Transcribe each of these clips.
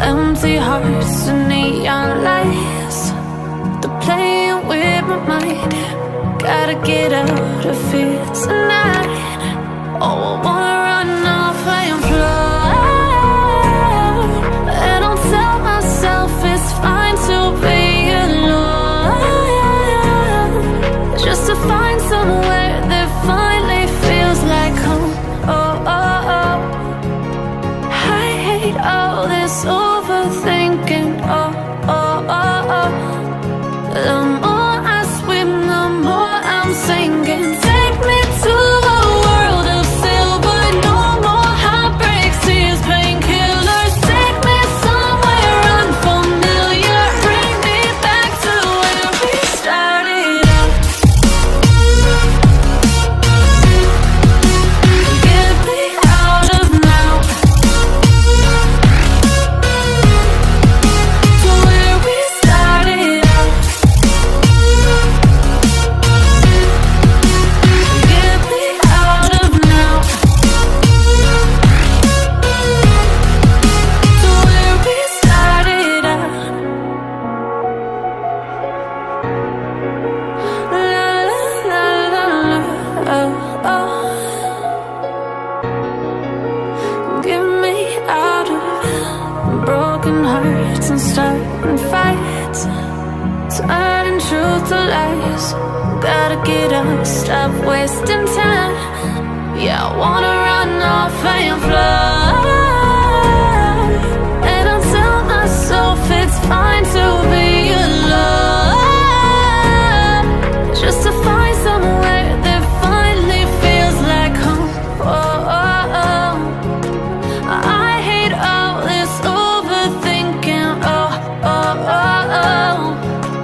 Empty hearts and neon lights, they're playing with my mind. Gotta get out of here tonight. Oh, I wanna run off and fly, and I'll tell myself it's fine to be alone, just to find somewhere that finally feels like home. Oh, oh, oh. I hate all this overthinking. Oh, oh, oh, oh. The more I swim, the more I'm sinking. Take me to a world of silver. No more heartbreaks, tears, painkillers. Take me somewhere unfamiliar. Bring me back to where we started out. Get me out of now, to where we started out. Get me out of now, to where we started out. La la la la la, oh, oh. Get me out of broken hearts and starting fights, turning truth to lies. Gotta get up, stop wasting time. Yeah, I wanna run off and fly, and I'll tell myself it's fine to be alone, just to find somewhere that finally feels like home. Oh, oh, oh. I hate all this overthinking. Oh, oh, oh, oh.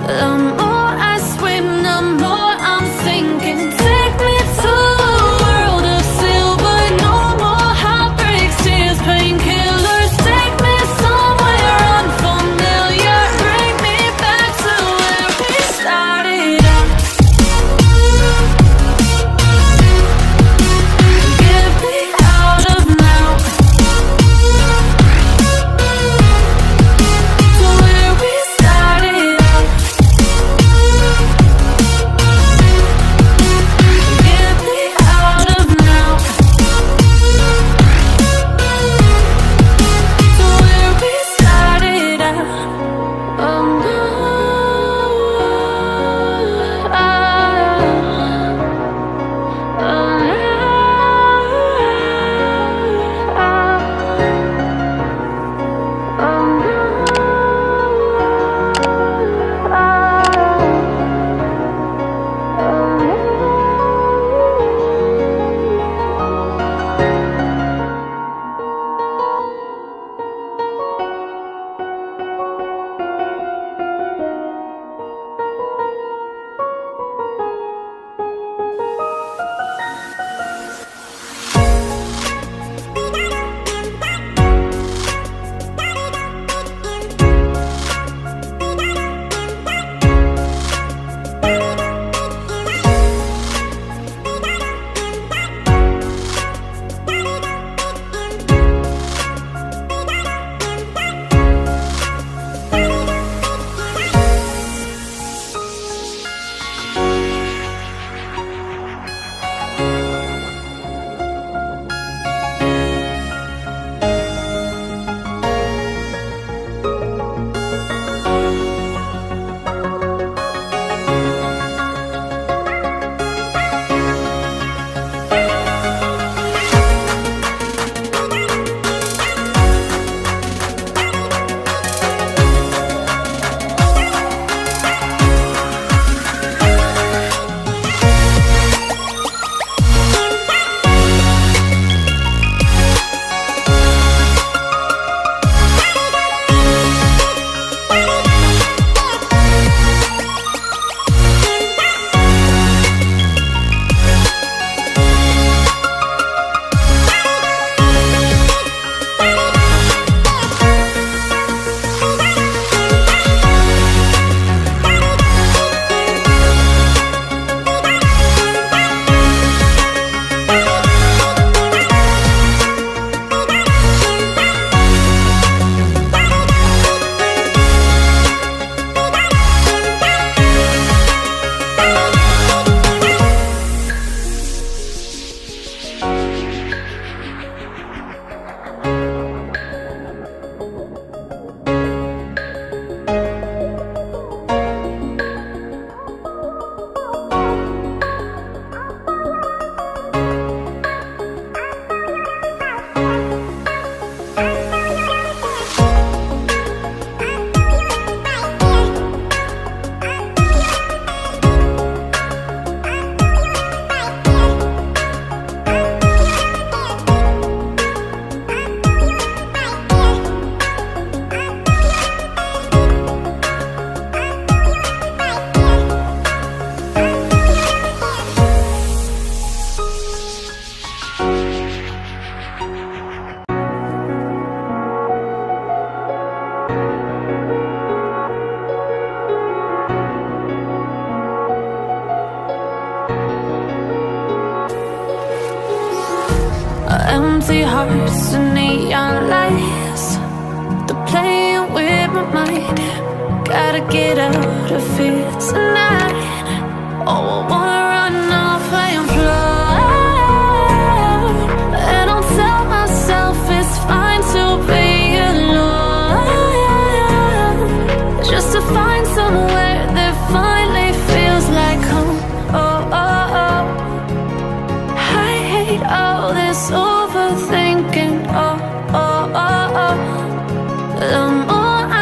The more I swim, the more I'm sinking. Take me to a world of silver. No more heartbreaks, empty hearts and neon lights, they're playing with my mind. Gotta get out of here tonight. Oh, I wanna run off and fly, and I'll tell myself it's fine to be alone, just to find somewhere that finally feels like home. Oh, oh, oh. I hate all this overthinking. Oh, oh, oh, oh.